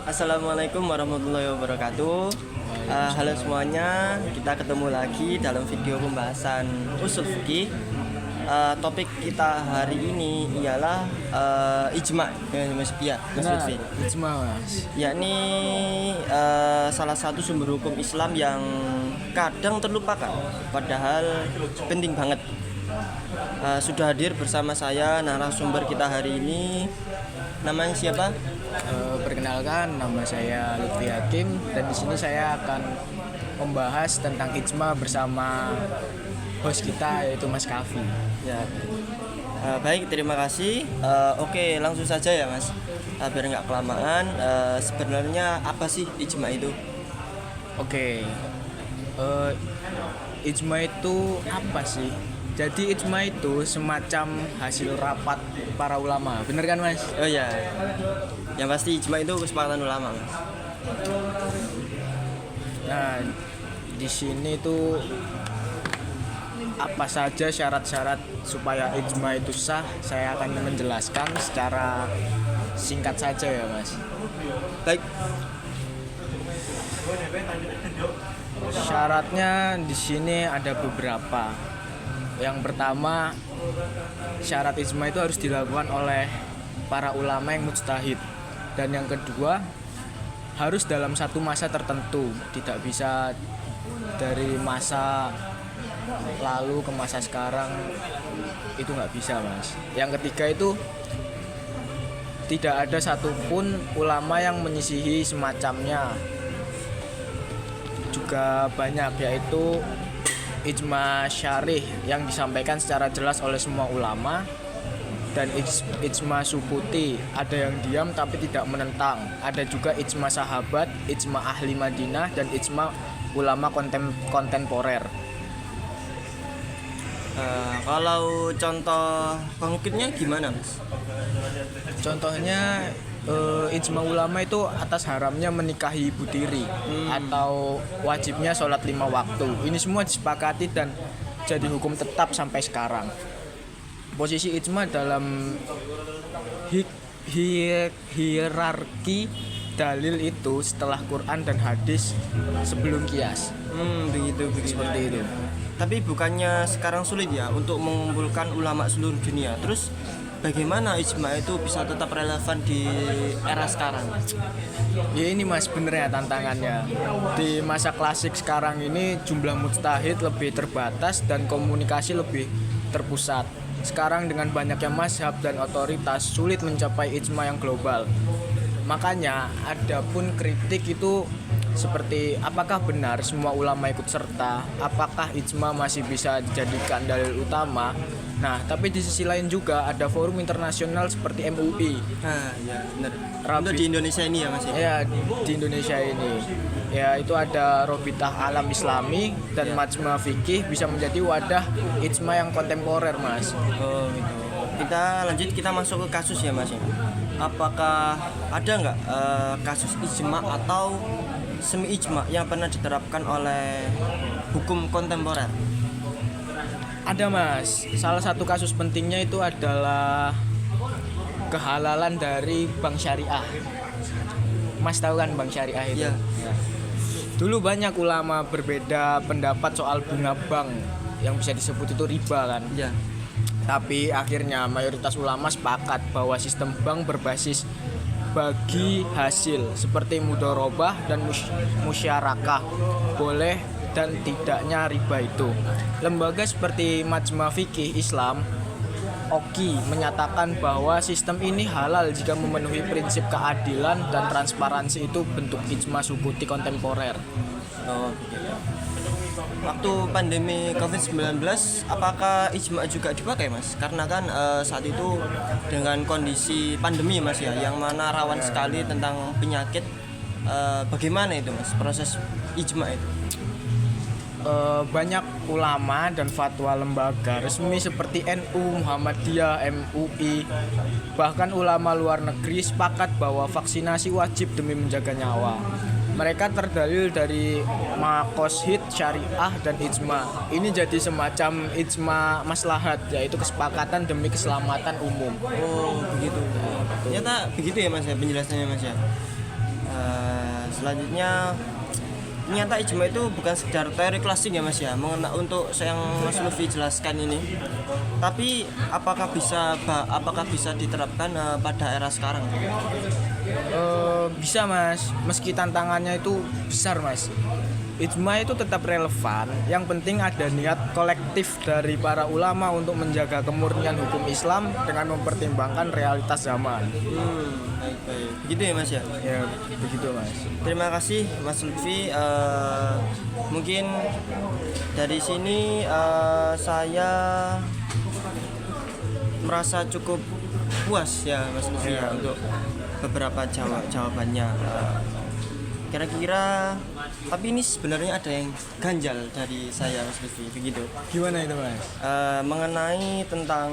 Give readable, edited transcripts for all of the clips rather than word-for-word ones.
Assalamualaikum warahmatullahi wabarakatuh. Halo semuanya, kita ketemu lagi dalam video pembahasan usul fikih. Topik kita hari ini ialah ijma, Mas Lutfi. Ijma mas. Yakni salah satu sumber hukum Islam yang kadang terlupakan, padahal penting banget. Sudah hadir bersama saya narasumber kita hari ini. Namanya siapa? Perkenalkan, nama saya Lutfi Hakim dan di sini saya akan membahas tentang ijma bersama host kita yaitu Mas Kavi. Ya. Baik, terima kasih. Oke, langsung saja ya Mas. Biar nggak kelamaan. Sebenarnya apa sih ijma itu? Oke. Ijma itu apa sih? Jadi ijma itu semacam hasil rapat para ulama, bener kan mas? Oh ya, yang pasti ijma itu kesepakatan ulama Mas. Nah, di sini tuh apa saja syarat-syarat supaya ijma itu sah? Saya akan menjelaskan secara singkat saja ya mas. Baik. Syaratnya di sini ada beberapa. Yang pertama, syarat ijma itu harus dilakukan oleh para ulama yang mujtahid. Dan yang kedua, harus dalam satu masa tertentu, tidak bisa dari masa lalu ke masa sekarang, itu nggak bisa mas. Yang ketiga itu tidak ada satupun ulama yang menyisihi semacamnya. Juga banyak, yaitu ijma syarih yang disampaikan secara jelas oleh semua ulama, dan ijma sukuti, ada yang diam tapi tidak menentang. Ada juga ijma sahabat, ijma ahli Madinah, dan ijma ulama kontemporer. Kalau contoh konkretnya gimana Mas? Contohnya ijma ulama itu atas haramnya menikahi ibu tiri atau wajibnya sholat 5 waktu. Ini semua disepakati dan jadi hukum tetap sampai sekarang. Posisi ijma dalam hierarki dalil itu setelah Quran dan hadis sebelum kias. Begitu. Seperti itu. Tapi bukannya sekarang sulit ya untuk mengumpulkan ulama seluruh dunia. Terus bagaimana ijma itu bisa tetap relevan di era sekarang? Ya ini mas, bener ya tantangannya. Di masa klasik sekarang ini jumlah mujtahid lebih terbatas dan komunikasi lebih terpusat. Sekarang dengan banyaknya mazhab dan otoritas sulit mencapai ijma yang global. Makanya ada pun kritik itu seperti apakah benar semua ulama ikut serta, apakah ijma masih bisa dijadikan dalil utama. Nah, tapi di sisi lain juga ada forum internasional seperti MUI. Ya benar. Untuk di Indonesia ini ya Mas? Ya, di Indonesia ini. Ya, itu ada Robitah Alam Islami dan Majma Fikih bisa menjadi wadah ijma yang kontemporer, Mas. Oh gitu. Kita masuk ke kasus ya Mas ya. Apakah ada nggak kasus ijma atau semi ijma yang pernah diterapkan oleh hukum kontemporer? Ada mas, salah satu kasus pentingnya itu adalah kehalalan dari bank syariah. Mas tahu kan bank syariah itu? Ya. Dulu banyak ulama berbeda pendapat soal bunga bank yang bisa disebut itu riba kan. Ya. Tapi akhirnya mayoritas ulama sepakat bahwa sistem bank berbasis bagi hasil seperti mudharabah dan musyarakah boleh dan tidaknya riba itu. Lembaga seperti Majma Fikih Islam OKI menyatakan bahwa sistem ini halal jika memenuhi prinsip keadilan dan transparansi. Itu bentuk ijma sukuti kontemporer. Oh begitu. Waktu pandemi COVID-19 apakah ijma juga dipakai Mas? Karena kan saat itu dengan kondisi pandemi Mas ya, yang mana rawan sekali tentang penyakit. Bagaimana itu Mas proses ijma itu? Banyak ulama dan fatwa lembaga resmi seperti NU, Muhammadiyah, MUI, bahkan ulama luar negeri sepakat bahwa vaksinasi wajib demi menjaga nyawa. Mereka terdalil dari Makoshid, Syariah, dan Ijma. Ini jadi semacam ijma maslahat, yaitu kesepakatan demi keselamatan umum. Oh begitu. Ternyata begitu ya mas ya penjelasannya mas ya. Selanjutnya ternyata ijma itu bukan sekedar teori klasik ya mas ya, untuk yang Mas Lutfi jelaskan ini. Tapi apakah bisa diterapkan pada era sekarang? Bisa mas, meski tantangannya itu besar mas. Ijma itu tetap relevan. Yang penting ada niat kolektif dari para ulama untuk menjaga kemurnian hukum Islam dengan mempertimbangkan realitas zaman. Baik. Begitu ya mas ya? Ya begitu mas. Terima kasih Mas Lutfi. Mungkin dari sini saya merasa cukup puas ya Mas Lutfi ya, untuk beberapa jawabannya. Kira-kira tapi ini sebenarnya ada yang ganjal dari saya Mas Lutfi, begitu. Gimana itu mas? Mengenai tentang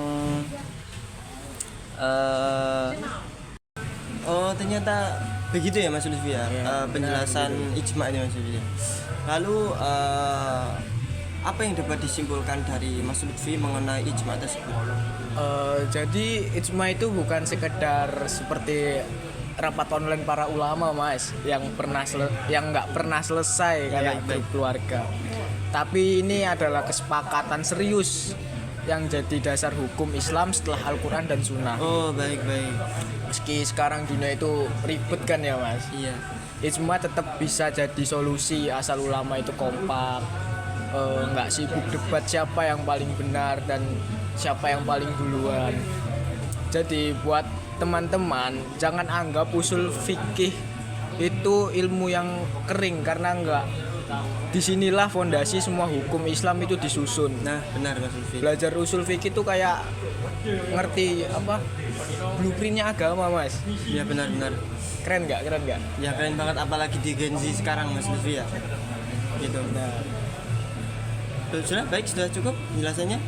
oh ternyata begitu ya Mas Lutfi ya, penjelasan ijma ini Mas Lutfi. Lalu apa yang dapat disimpulkan dari Mas Lutfi mengenai ijma tersebut? Jadi ijma itu bukan sekedar seperti rapat online para ulama mas, yang nggak pernah selesai kayak grup keluarga. Tapi ini adalah kesepakatan serius yang jadi dasar hukum Islam setelah Al-Quran dan Sunnah. Oh baik. Meski sekarang dunia itu ribet kan ya mas. Iya. Ijma tetap bisa jadi solusi asal ulama itu kompak, nggak sibuk debat siapa yang paling benar dan siapa yang paling duluan. Jadi buat teman-teman jangan anggap usul fikih itu ilmu yang kering, karena enggak. Disinilah fondasi semua hukum Islam itu disusun. Nah benar Mas Lutfi. Belajar usul fikih itu kayak ngerti blueprintnya agama mas. Iya benar. Keren nggak? Ya keren banget, apalagi di Gen Z sekarang Mas Lutfi ya. Gitu. Nah, Sudah baik, sudah cukup penjelasannya.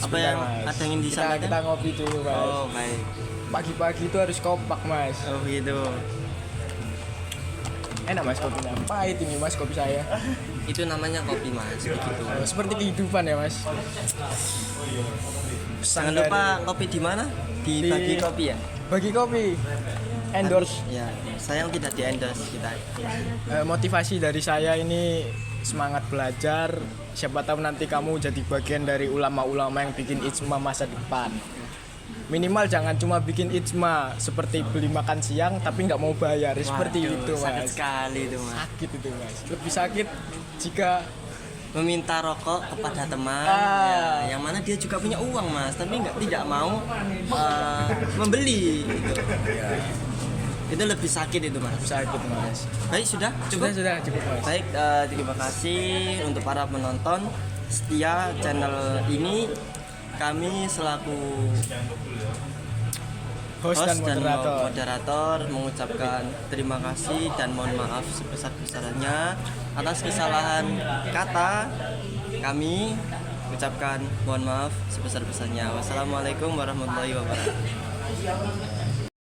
Apa yang ada yang ingin disampaikan? kita ngopi dulu mas. Oh baik. Pagi-pagi itu harus kompak mas. Oh gitu. Enak mas kopinya. Pahit ini mas kopi saya. Itu namanya kopi mas, begitu. Seperti kehidupan ya mas. Jangan lupa kopi di mana? Di Bagi Kopi ya. Bagi Kopi. Endorse. Ya, sayang tidak di endorse kita. Motivasi dari saya ini semangat belajar. Siapa tahu nanti kamu jadi bagian dari ulama-ulama yang bikin ijma masa depan. Minimal jangan cuma bikin ijma seperti beli makan siang tapi nggak mau bayar. Seperti itu mas. Sakit sekali itu mas. Sakit itu mas. Lebih sakit jika meminta rokok kepada teman yang mana dia juga punya uang mas, tapi tidak mau membeli gitu. Itu lebih sakit itu mas. Sakit mas. Baik, sudah cukup. Sudah cukup mas. Baik, terima kasih untuk para penonton setia channel ini. Kami selaku host dan moderator mengucapkan terima kasih dan mohon maaf sebesar-besarnya atas kesalahan kata. Kami ucapkan mohon maaf sebesar-besarnya. Wassalamualaikum warahmatullahi wabarakatuh.